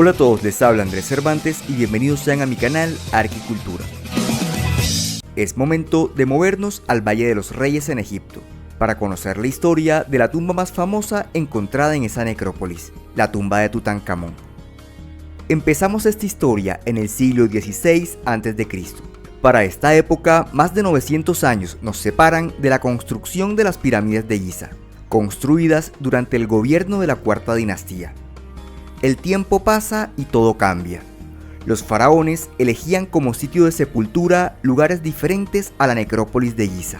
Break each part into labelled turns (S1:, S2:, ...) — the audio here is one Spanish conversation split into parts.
S1: Hola a todos, les habla Andrés Cervantes y bienvenidos sean a mi canal Arquicultura. Es momento de movernos al Valle de los Reyes en Egipto, para conocer la historia de la tumba más famosa encontrada en esa necrópolis, la tumba de Tutankamón. Empezamos esta historia en el siglo XVI a.C. Para esta época, más de 900 años nos separan de la construcción de las pirámides de Giza, construidas durante el gobierno de la Cuarta Dinastía. El tiempo pasa y todo cambia. Los faraones elegían como sitio de sepultura lugares diferentes a la necrópolis de Giza,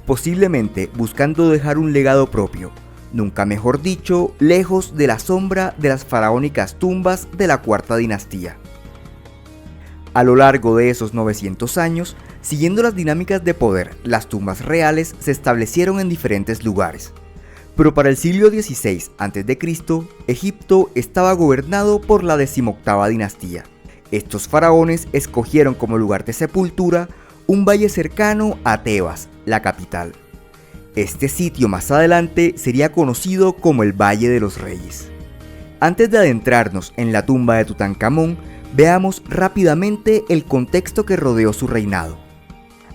S1: posiblemente buscando dejar un legado propio, nunca mejor dicho, lejos de la sombra de las faraónicas tumbas de la Cuarta Dinastía. A lo largo de esos 900 años, siguiendo las dinámicas de poder, las tumbas reales se establecieron en diferentes lugares. Pero para el siglo XVI a.C., Egipto estaba gobernado por la 18ª dinastía. Estos faraones escogieron como lugar de sepultura un valle cercano a Tebas, la capital. Este sitio más adelante sería conocido como el Valle de los Reyes. Antes de adentrarnos en la tumba de Tutankamón, veamos rápidamente el contexto que rodeó su reinado.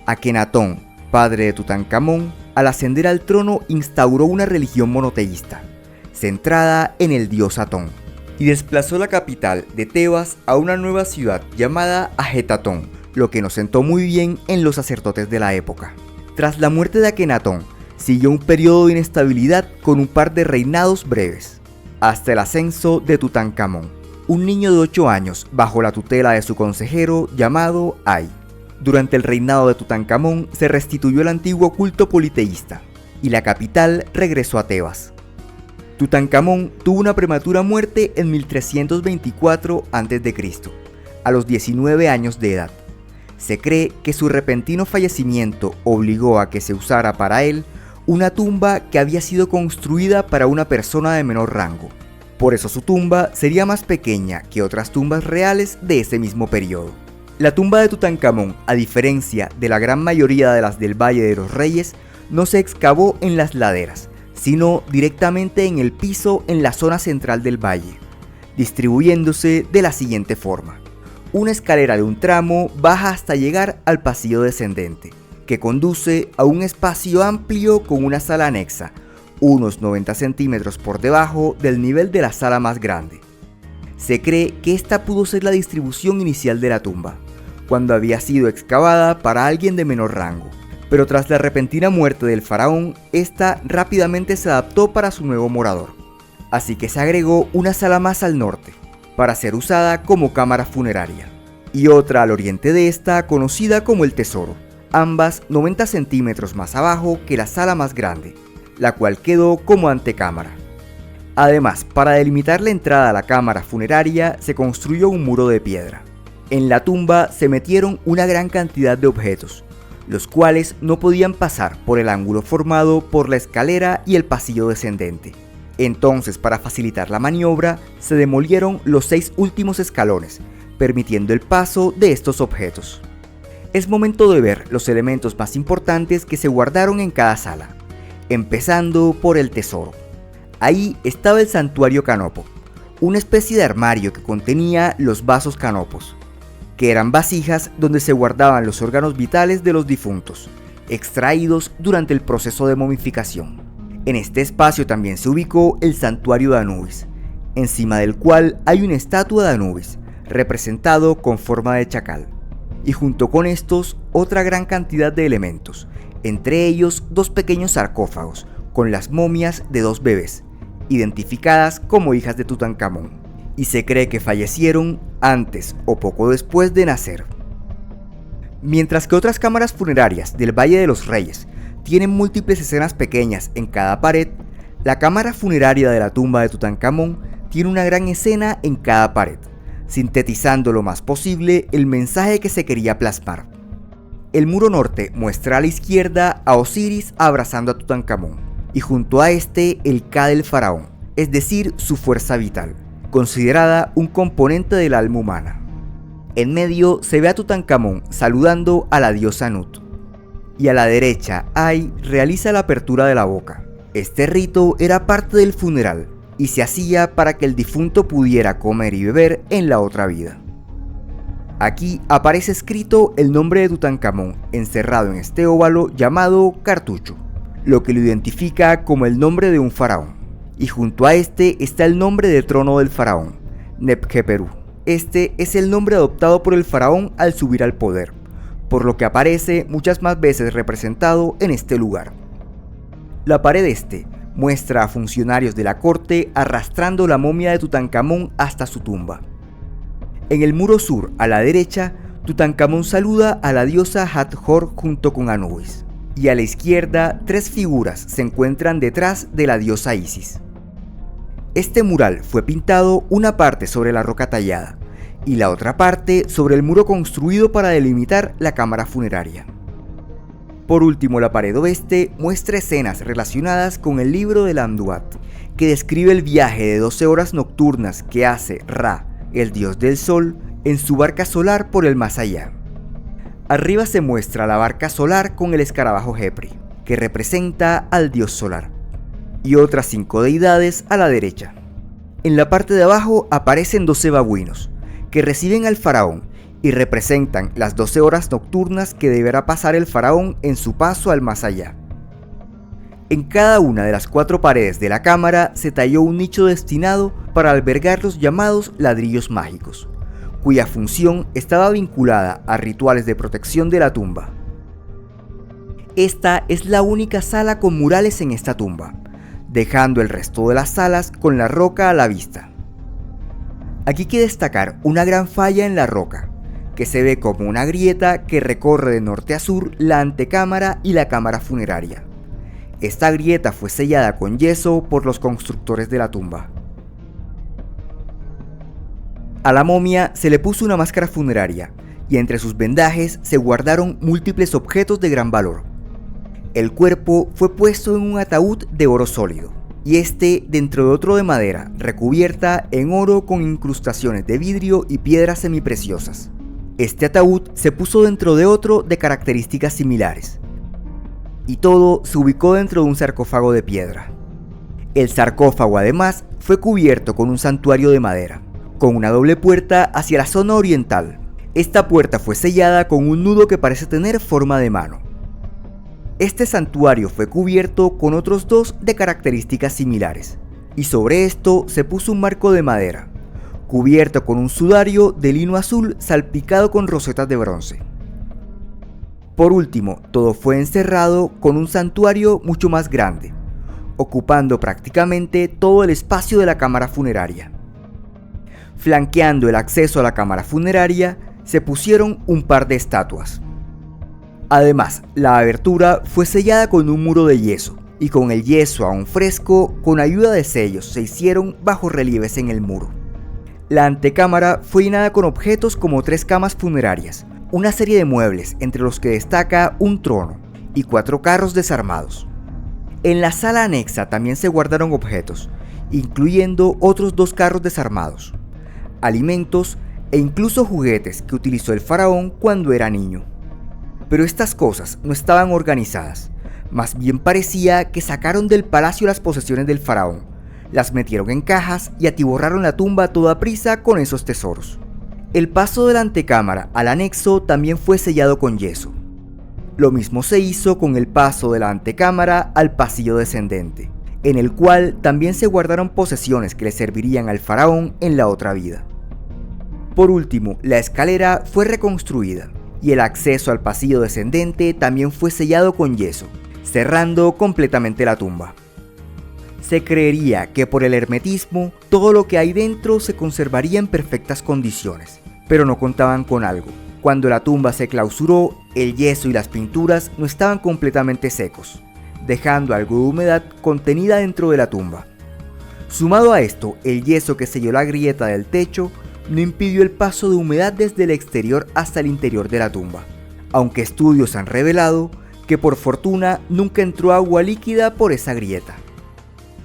S1: Akenatón, padre de Tutankamón, al ascender al trono instauró una religión monoteísta, centrada en el dios Atón, y desplazó la capital de Tebas a una nueva ciudad llamada Ajetatón, lo que no sentó muy bien en los sacerdotes de la época. Tras la muerte de Akenatón, siguió un periodo de inestabilidad con un par de reinados breves, hasta el ascenso de Tutankamón, un niño de 8 años bajo la tutela de su consejero llamado Ay. Durante el reinado de Tutankamón se restituyó el antiguo culto politeísta, y la capital regresó a Tebas. Tutankamón tuvo una prematura muerte en 1324 a.C., a los 19 años de edad. Se cree que su repentino fallecimiento obligó a que se usara para él una tumba que había sido construida para una persona de menor rango. Por eso su tumba sería más pequeña que otras tumbas reales de ese mismo periodo. La tumba de Tutankamón, a diferencia de la gran mayoría de las del Valle de los Reyes, no se excavó en las laderas, sino directamente en el piso en la zona central del valle, distribuyéndose de la siguiente forma. Una escalera de un tramo baja hasta llegar al pasillo descendente, que conduce a un espacio amplio con una sala anexa, unos 90 centímetros por debajo del nivel de la sala más grande. Se cree que esta pudo ser la distribución inicial de la tumba, cuando había sido excavada para alguien de menor rango, pero tras la repentina muerte del faraón, esta rápidamente se adaptó para su nuevo morador, así que se agregó una sala más al norte, para ser usada como cámara funeraria, y otra al oriente de esta conocida como el tesoro, ambas 90 centímetros más abajo que la sala más grande, la cual quedó como antecámara. Además, para delimitar la entrada a la cámara funeraria se construyó un muro de piedra. En la tumba se metieron una gran cantidad de objetos, los cuales no podían pasar por el ángulo formado por la escalera y el pasillo descendente. Entonces, para facilitar la maniobra, se demolieron los 6 últimos escalones, permitiendo el paso de estos objetos. Es momento de ver los elementos más importantes que se guardaron en cada sala, empezando por el tesoro. Ahí estaba el santuario canopo, una especie de armario que contenía los vasos canopos, que eran vasijas donde se guardaban los órganos vitales de los difuntos, extraídos durante el proceso de momificación. En este espacio también se ubicó el santuario de Anubis, encima del cual hay una estatua de Anubis, representado con forma de chacal, y junto con estos otra gran cantidad de elementos, entre ellos 2 pequeños sarcófagos con las momias de 2 bebés, identificadas como hijas de Tutankamón, y se cree que fallecieron antes o poco después de nacer. Mientras que otras cámaras funerarias del Valle de los Reyes tienen múltiples escenas pequeñas en cada pared, la cámara funeraria de la tumba de Tutankamón tiene una gran escena en cada pared, sintetizando lo más posible el mensaje que se quería plasmar. El muro norte muestra a la izquierda a Osiris abrazando a Tutankamón, y junto a este el Ka del faraón, es decir, su fuerza vital, considerada un componente del alma humana. En medio se ve a Tutankamón saludando a la diosa Nut, y a la derecha Ay realiza la apertura de la boca. Este rito era parte del funeral y se hacía para que el difunto pudiera comer y beber en la otra vida. Aquí aparece escrito el nombre de Tutankamón encerrado en este óvalo llamado cartucho, lo que lo identifica como el nombre de un faraón, y junto a este está el nombre de trono del faraón, Nebkheperu. Este es el nombre adoptado por el faraón al subir al poder, por lo que aparece muchas más veces representado en este lugar. La pared este muestra a funcionarios de la corte arrastrando la momia de Tutankamón hasta su tumba. En el muro sur, a la derecha, Tutankamón saluda a la diosa Hathor junto con Anubis, y a la izquierda 3 figuras se encuentran detrás de la diosa Isis. Este mural fue pintado una parte sobre la roca tallada y la otra parte sobre el muro construido para delimitar la cámara funeraria. Por último, la pared oeste muestra escenas relacionadas con el libro del Amduat, que describe el viaje de 12 horas nocturnas que hace Ra, el dios del sol, en su barca solar por el más allá. Arriba se muestra la barca solar con el escarabajo Hepri, que representa al dios solar, y otras 5 deidades a la derecha. En la parte de abajo aparecen 12 babuinos, que reciben al faraón y representan las 12 horas nocturnas que deberá pasar el faraón en su paso al más allá. En cada una de las 4 paredes de la cámara se talló un nicho destinado para albergar los llamados ladrillos mágicos, cuya función estaba vinculada a rituales de protección de la tumba. Esta es la única sala con murales en esta tumba, dejando el resto de las salas con la roca a la vista. Aquí hay que destacar una gran falla en la roca, que se ve como una grieta que recorre de norte a sur la antecámara y la cámara funeraria. Esta grieta fue sellada con yeso por los constructores de la tumba. A la momia se le puso una máscara funeraria y entre sus vendajes se guardaron múltiples objetos de gran valor. El cuerpo fue puesto en un ataúd de oro sólido y este dentro de otro de madera recubierta en oro con incrustaciones de vidrio y piedras semipreciosas. Este ataúd se puso dentro de otro de características similares y todo se ubicó dentro de un sarcófago de piedra. El sarcófago además fue cubierto con un santuario de madera, con una doble puerta hacia la zona oriental. Esta puerta fue sellada con un nudo que parece tener forma de mano. Este santuario fue cubierto con otros 2 de características similares, y sobre esto se puso un marco de madera, cubierto con un sudario de lino azul salpicado con rosetas de bronce. Por último, todo fue encerrado con un santuario mucho más grande, ocupando prácticamente todo el espacio de la cámara funeraria. Flanqueando el acceso a la cámara funeraria se pusieron un par de estatuas. Además, la abertura fue sellada con un muro de yeso, y con el yeso aún fresco, con ayuda de sellos, se hicieron bajorrelieves en el muro. La antecámara fue llenada con objetos como 3 camas funerarias, una serie de muebles entre los que destaca un trono y 4 carros desarmados. En la sala anexa también se guardaron objetos, incluyendo otros 2 carros desarmados, alimentos e incluso juguetes que utilizó el faraón cuando era niño. Pero estas cosas no estaban organizadas, más bien parecía que sacaron del palacio las posesiones del faraón, las metieron en cajas y atiborraron la tumba a toda prisa con esos tesoros. El paso de la antecámara al anexo también fue sellado con yeso. Lo mismo se hizo con el paso de la antecámara al pasillo descendente, en el cual también se guardaron posesiones que le servirían al faraón en la otra vida. Por último, la escalera fue reconstruida y el acceso al pasillo descendente también fue sellado con yeso, cerrando completamente la tumba. Se creería que por el hermetismo todo lo que hay dentro se conservaría en perfectas condiciones, pero no contaban con algo. Cuando la tumba se clausuró, el yeso y las pinturas no estaban completamente secos, dejando algo de humedad contenida dentro de la tumba. Sumado a esto, el yeso que selló la grieta del techo no impidió el paso de humedad desde el exterior hasta el interior de la tumba, aunque estudios han revelado que por fortuna nunca entró agua líquida por esa grieta.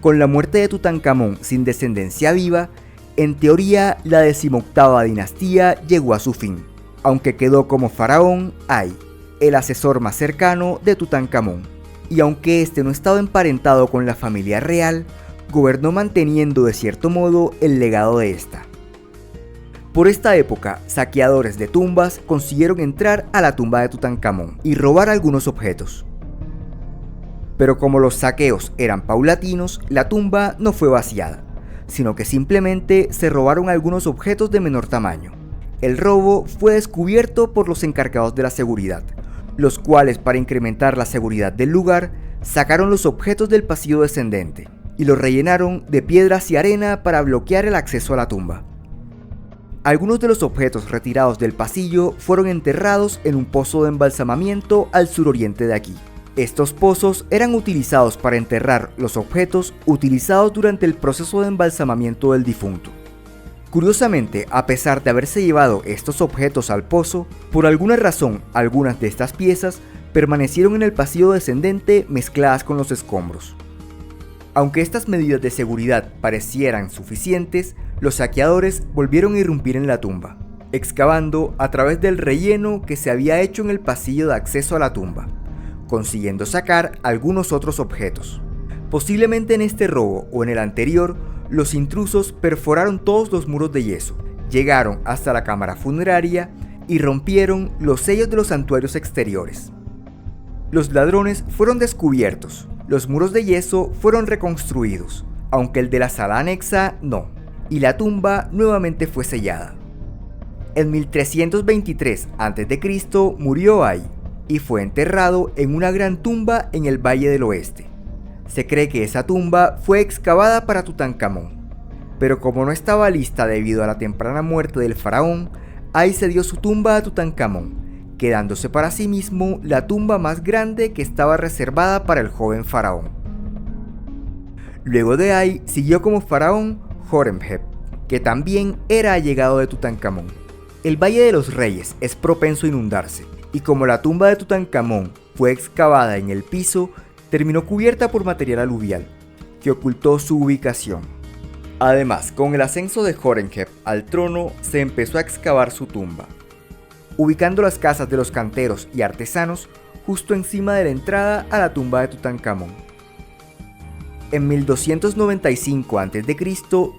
S1: Con la muerte de Tutankamón sin descendencia viva, en teoría la 18ª dinastía llegó a su fin, aunque quedó como faraón Ay, el asesor más cercano de Tutankamón, y aunque este no estaba emparentado con la familia real, gobernó manteniendo de cierto modo el legado de esta. Por esta época, saqueadores de tumbas consiguieron entrar a la tumba de Tutankamón y robar algunos objetos. Pero como los saqueos eran paulatinos, la tumba no fue vaciada, sino que simplemente se robaron algunos objetos de menor tamaño. El robo fue descubierto por los encargados de la seguridad, los cuales, para incrementar la seguridad del lugar, sacaron los objetos del pasillo descendente y los rellenaron de piedras y arena para bloquear el acceso a la tumba. Algunos de los objetos retirados del pasillo fueron enterrados en un pozo de embalsamamiento al suroriente de aquí. Estos pozos eran utilizados para enterrar los objetos utilizados durante el proceso de embalsamamiento del difunto. Curiosamente, a pesar de haberse llevado estos objetos al pozo, por alguna razón algunas de estas piezas permanecieron en el pasillo descendente mezcladas con los escombros. Aunque estas medidas de seguridad parecieran suficientes, los saqueadores volvieron a irrumpir en la tumba, excavando a través del relleno que se había hecho en el pasillo de acceso a la tumba, consiguiendo sacar algunos otros objetos. Posiblemente en este robo o en el anterior, los intrusos perforaron todos los muros de yeso, llegaron hasta la cámara funeraria y rompieron los sellos de los santuarios exteriores. Los ladrones fueron descubiertos, los muros de yeso fueron reconstruidos, aunque el de la sala anexa no, y la tumba nuevamente fue sellada. En 1323 a.C. murió Ay y fue enterrado en una gran tumba en el Valle del Oeste. Se cree que esa tumba fue excavada para Tutankamón, pero como no estaba lista debido a la temprana muerte del faraón, Ay cedió su tumba a Tutankamón, quedándose para sí mismo la tumba más grande que estaba reservada para el joven faraón. Luego de Ay siguió como faraón Horemheb, que también era allegado de Tutankamón. El Valle de los Reyes es propenso a inundarse, y como la tumba de Tutankamón fue excavada en el piso, terminó cubierta por material aluvial, que ocultó su ubicación. Además, con el ascenso de Horemheb al trono, se empezó a excavar su tumba, ubicando las casas de los canteros y artesanos justo encima de la entrada a la tumba de Tutankamón. En 1295 a.C.,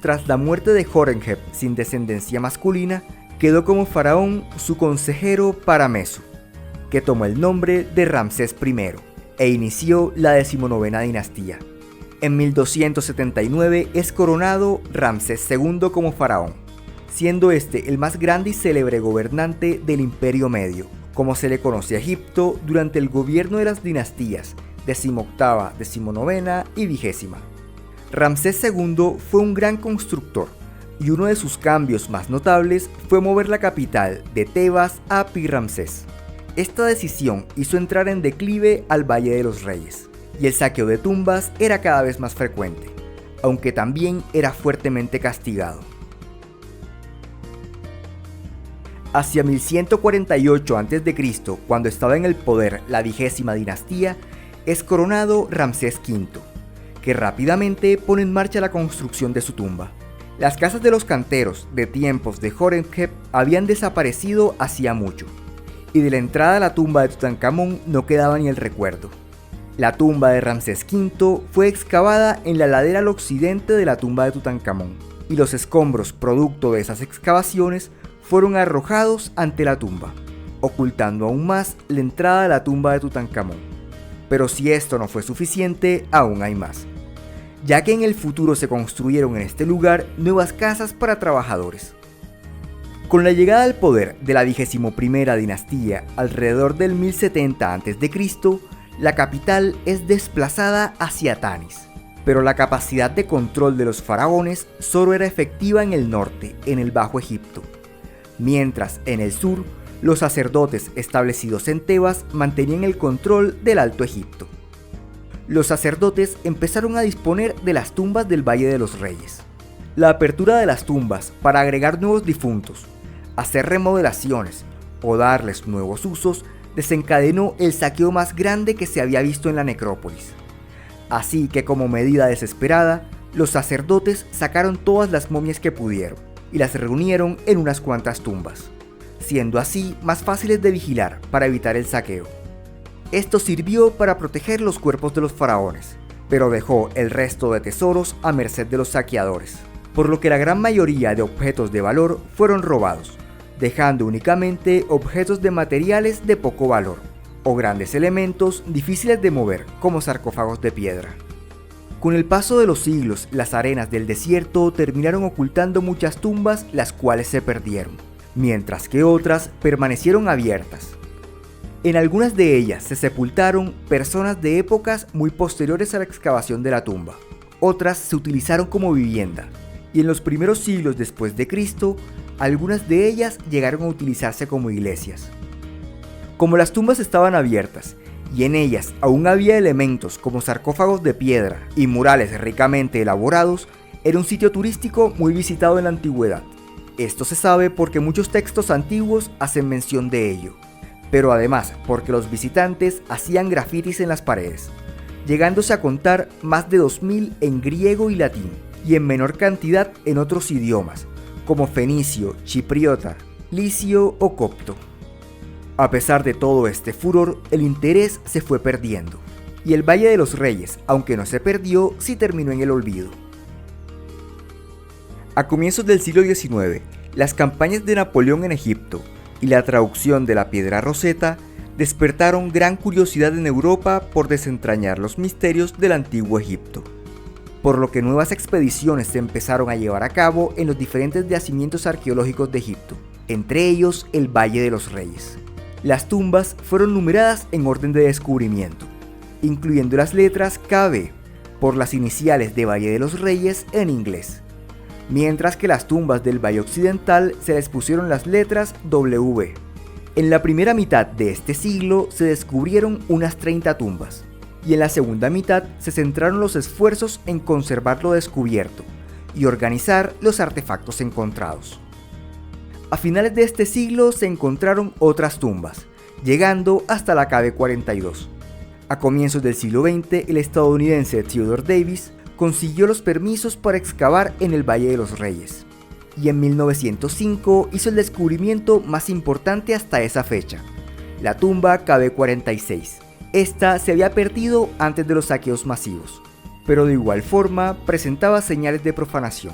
S1: tras la muerte de Horemheb sin descendencia masculina, quedó como faraón su consejero Paramesu, que tomó el nombre de Ramsés I e inició la 19ª dinastía. En 1279 es coronado Ramsés II como faraón, siendo este el más grande y célebre gobernante del Imperio Medio, como se le conoce a Egipto durante el gobierno de las dinastías XVIII, XIX y XX. Ramsés II fue un gran constructor, y uno de sus cambios más notables fue mover la capital de Tebas a Pi-Ramsés. Esta decisión hizo entrar en declive al Valle de los Reyes, y el saqueo de tumbas era cada vez más frecuente, aunque también era fuertemente castigado. Hacia 1148 a.C., cuando estaba en el poder la 20ª dinastía, es coronado Ramsés V, que rápidamente pone en marcha la construcción de su tumba. Las casas de los canteros de tiempos de Horemheb habían desaparecido hacía mucho, y de la entrada a la tumba de Tutankamón no quedaba ni el recuerdo. La tumba de Ramsés V fue excavada en la ladera al occidente de la tumba de Tutankamón, y los escombros producto de esas excavaciones fueron arrojados ante la tumba, ocultando aún más la entrada a la tumba de Tutankamón. Pero si esto no fue suficiente, aún hay más, ya que en el futuro se construyeron en este lugar nuevas casas para trabajadores. Con la llegada al poder de la 21ª dinastía alrededor del 1070 a.C., la capital es desplazada hacia Tanis, pero la capacidad de control de los faraones solo era efectiva en el norte, en el Bajo Egipto, mientras en el sur, los sacerdotes establecidos en Tebas mantenían el control del Alto Egipto. Los sacerdotes empezaron a disponer de las tumbas del Valle de los Reyes. La apertura de las tumbas para agregar nuevos difuntos, hacer remodelaciones o darles nuevos usos desencadenó el saqueo más grande que se había visto en la necrópolis. Así que como medida desesperada, los sacerdotes sacaron todas las momias que pudieron y las reunieron en unas cuantas tumbas, siendo así más fáciles de vigilar para evitar el saqueo. Esto sirvió para proteger los cuerpos de los faraones, pero dejó el resto de tesoros a merced de los saqueadores, por lo que la gran mayoría de objetos de valor fueron robados, dejando únicamente objetos de materiales de poco valor, o grandes elementos difíciles de mover, como sarcófagos de piedra. Con el paso de los siglos, las arenas del desierto terminaron ocultando muchas tumbas, las cuales se perdieron, mientras que otras permanecieron abiertas. En algunas de ellas se sepultaron personas de épocas muy posteriores a la excavación de la tumba. Otras se utilizaron como vivienda, y en los primeros siglos después de Cristo, algunas de ellas llegaron a utilizarse como iglesias. Como las tumbas estaban abiertas, y en ellas aún había elementos como sarcófagos de piedra y murales ricamente elaborados, era un sitio turístico muy visitado en la antigüedad. Esto se sabe porque muchos textos antiguos hacen mención de ello, pero además porque los visitantes hacían grafitis en las paredes, llegándose a contar más de 2000 en griego y latín, y en menor cantidad en otros idiomas, como fenicio, chipriota, licio o copto. A pesar de todo este furor, el interés se fue perdiendo, y el Valle de los Reyes, aunque no se perdió, sí terminó en el olvido. A comienzos del siglo XIX, las campañas de Napoleón en Egipto y la traducción de la piedra Rosetta despertaron gran curiosidad en Europa por desentrañar los misterios del antiguo Egipto, por lo que nuevas expediciones se empezaron a llevar a cabo en los diferentes yacimientos arqueológicos de Egipto, entre ellos el Valle de los Reyes. Las tumbas fueron numeradas en orden de descubrimiento, incluyendo las letras KB, por las iniciales de Valle de los Reyes en inglés, mientras que las tumbas del Valle Occidental se les pusieron las letras W. En la primera mitad de este siglo se descubrieron unas 30 tumbas, y en la segunda mitad se centraron los esfuerzos en conservar lo descubierto y organizar los artefactos encontrados. A finales de este siglo se encontraron otras tumbas, llegando hasta la KB42. A comienzos del siglo XX, el estadounidense Theodore Davis consiguió los permisos para excavar en el Valle de los Reyes, y en 1905 hizo el descubrimiento más importante hasta esa fecha, la tumba KB46. Esta se había perdido antes de los saqueos masivos, pero de igual forma presentaba señales de profanación.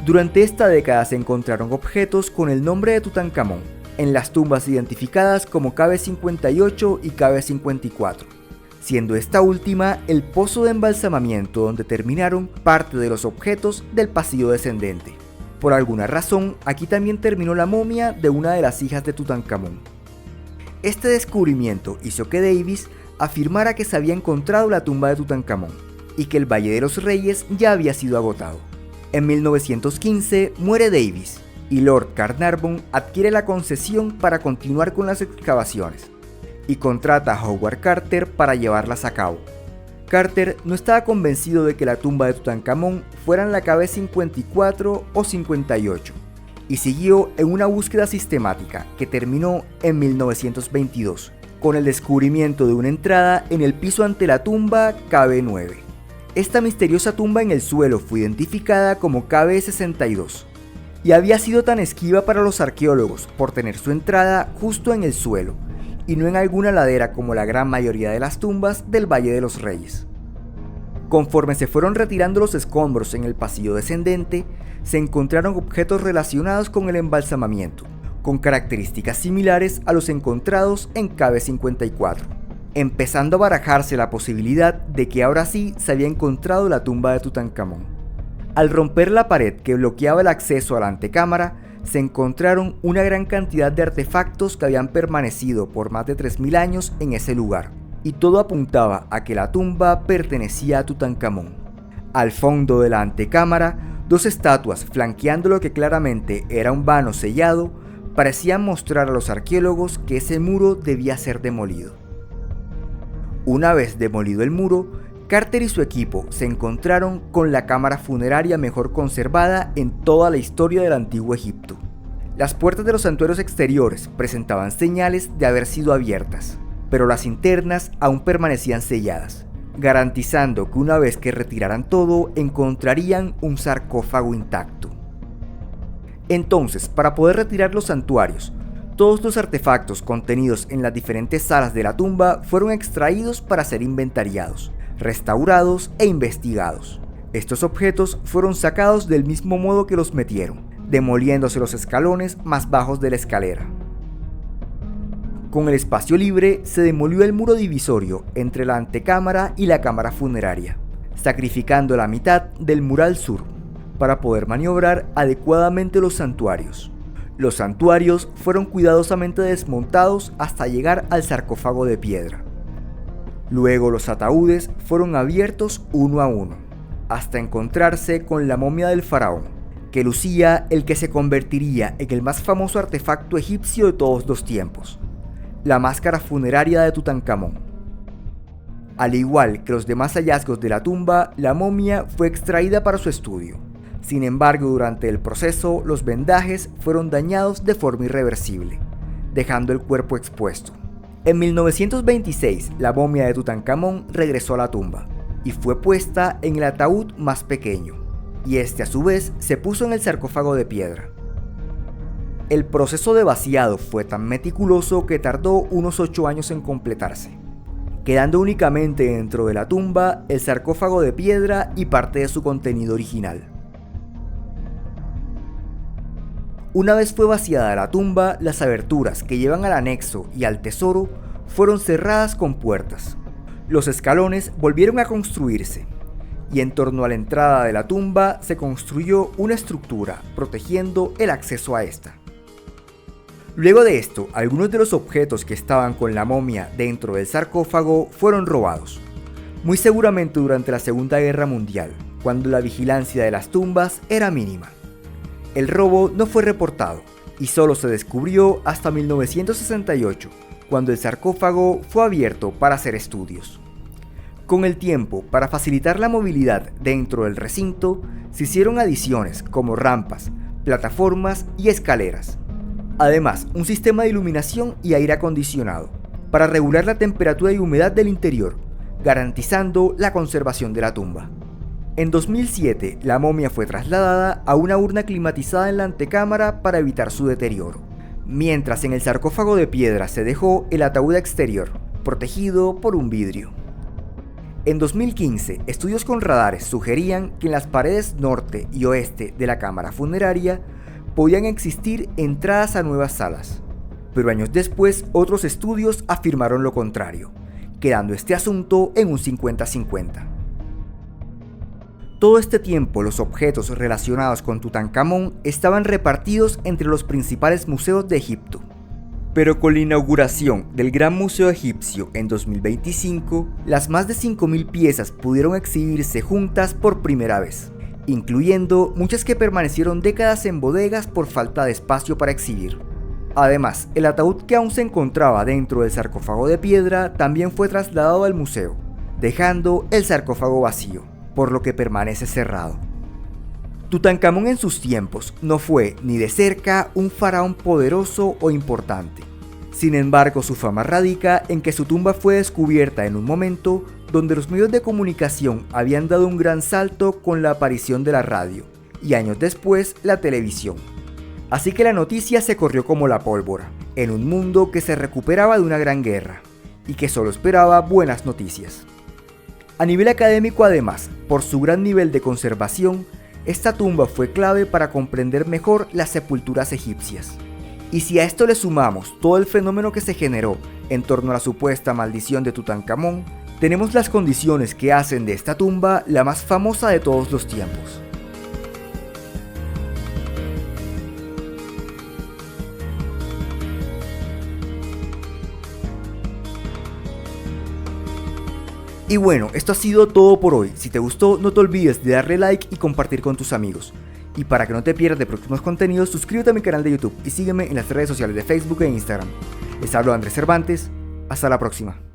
S1: Durante esta década se encontraron objetos con el nombre de Tutankamón en las tumbas identificadas como KB58 y KB54, siendo esta última el pozo de embalsamamiento donde terminaron parte de los objetos del pasillo descendente. Por alguna razón, aquí también terminó la momia de una de las hijas de Tutankamón. Este descubrimiento hizo que Davis afirmara que se había encontrado la tumba de Tutankamón y que el Valle de los Reyes ya había sido agotado. En 1915 muere Davis y Lord Carnarvon adquiere la concesión para continuar con las excavaciones y contrata a Howard Carter para llevarlas a cabo. Carter no estaba convencido de que la tumba de Tutankamón fuera en la KB54 o 58 y siguió en una búsqueda sistemática que terminó en 1922 con el descubrimiento de una entrada en el piso ante la tumba KB9. Esta misteriosa tumba en el suelo fue identificada como KB62 y había sido tan esquiva para los arqueólogos por tener su entrada justo en el suelo y no en alguna ladera como la gran mayoría de las tumbas del Valle de los Reyes. Conforme se fueron retirando los escombros en el pasillo descendente, se encontraron objetos relacionados con el embalsamamiento, con características similares a los encontrados en KB54. Empezando a barajarse la posibilidad de que ahora sí se había encontrado la tumba de Tutankamón. Al romper la pared que bloqueaba el acceso a la antecámara, se encontraron una gran cantidad de artefactos que habían permanecido por más de 3000 años en ese lugar, y todo apuntaba a que la tumba pertenecía a Tutankamón. Al fondo de la antecámara, dos estatuas flanqueando lo que claramente era un vano sellado, parecían mostrar a los arqueólogos que ese muro debía ser demolido. Una vez demolido el muro, Carter y su equipo se encontraron con la cámara funeraria mejor conservada en toda la historia del antiguo Egipto. Las puertas de los santuarios exteriores presentaban señales de haber sido abiertas, pero las internas aún permanecían selladas, garantizando que una vez que retiraran todo encontrarían un sarcófago intacto. Entonces, para poder retirar los santuarios, todos los artefactos contenidos en las diferentes salas de la tumba fueron extraídos para ser inventariados, restaurados e investigados. Estos objetos fueron sacados del mismo modo que los metieron, demoliéndose los escalones más bajos de la escalera. Con el espacio libre se demolió el muro divisorio entre la antecámara y la cámara funeraria, sacrificando la mitad del mural sur para poder maniobrar adecuadamente los santuarios. Los santuarios fueron cuidadosamente desmontados hasta llegar al sarcófago de piedra. Luego los ataúdes fueron abiertos uno a uno, hasta encontrarse con la momia del faraón, que lucía el que se convertiría en el más famoso artefacto egipcio de todos los tiempos, la máscara funeraria de Tutankamón. Al igual que los demás hallazgos de la tumba, la momia fue extraída para su estudio. Sin embargo, durante el proceso, los vendajes fueron dañados de forma irreversible, dejando el cuerpo expuesto. En 1926, la momia de Tutankamón regresó a la tumba y fue puesta en el ataúd más pequeño, y este a su vez se puso en el sarcófago de piedra. El proceso de vaciado fue tan meticuloso que tardó unos 8 años en completarse, quedando únicamente dentro de la tumba el sarcófago de piedra y parte de su contenido original. Una vez fue vaciada la tumba, las aberturas que llevan al anexo y al tesoro fueron cerradas con puertas. Los escalones volvieron a construirse, y en torno a la entrada de la tumba se construyó una estructura protegiendo el acceso a esta. Luego de esto, algunos de los objetos que estaban con la momia dentro del sarcófago fueron robados, muy seguramente durante la Segunda Guerra Mundial, cuando la vigilancia de las tumbas era mínima. El robo no fue reportado y solo se descubrió hasta 1968, cuando el sarcófago fue abierto para hacer estudios. Con el tiempo, para facilitar la movilidad dentro del recinto, se hicieron adiciones como rampas, plataformas y escaleras. Además, un sistema de iluminación y aire acondicionado, para regular la temperatura y humedad del interior, garantizando la conservación de la tumba. En 2007, la momia fue trasladada a una urna climatizada en la antecámara para evitar su deterioro, mientras en el sarcófago de piedra se dejó el ataúd exterior, protegido por un vidrio. En 2015, estudios con radares sugerían que en las paredes norte y oeste de la cámara funeraria podían existir entradas a nuevas salas, pero años después otros estudios afirmaron lo contrario, quedando este asunto en un 50-50. Todo este tiempo los objetos relacionados con Tutankamón estaban repartidos entre los principales museos de Egipto. Pero con la inauguración del Gran Museo Egipcio en 2025, las más de 5.000 piezas pudieron exhibirse juntas por primera vez, incluyendo muchas que permanecieron décadas en bodegas por falta de espacio para exhibir. Además, el ataúd que aún se encontraba dentro del sarcófago de piedra también fue trasladado al museo, dejando el sarcófago vacío, por lo que permanece cerrado. Tutankamón en sus tiempos no fue ni de cerca un faraón poderoso o importante. Sin embargo, su fama radica en que su tumba fue descubierta en un momento donde los medios de comunicación habían dado un gran salto con la aparición de la radio y años después la televisión. Así que la noticia se corrió como la pólvora, en un mundo que se recuperaba de una gran guerra y que solo esperaba buenas noticias. A nivel académico, además, por su gran nivel de conservación, esta tumba fue clave para comprender mejor las sepulturas egipcias. Y si a esto le sumamos todo el fenómeno que se generó en torno a la supuesta maldición de Tutankamón, tenemos las condiciones que hacen de esta tumba la más famosa de todos los tiempos. Y bueno, esto ha sido todo por hoy. Si te gustó, no te olvides de darle like y compartir con tus amigos. Y para que no te pierdas de próximos contenidos, suscríbete a mi canal de YouTube y sígueme en las redes sociales de Facebook e Instagram. Les hablo Andrés Cervantes. Hasta la próxima.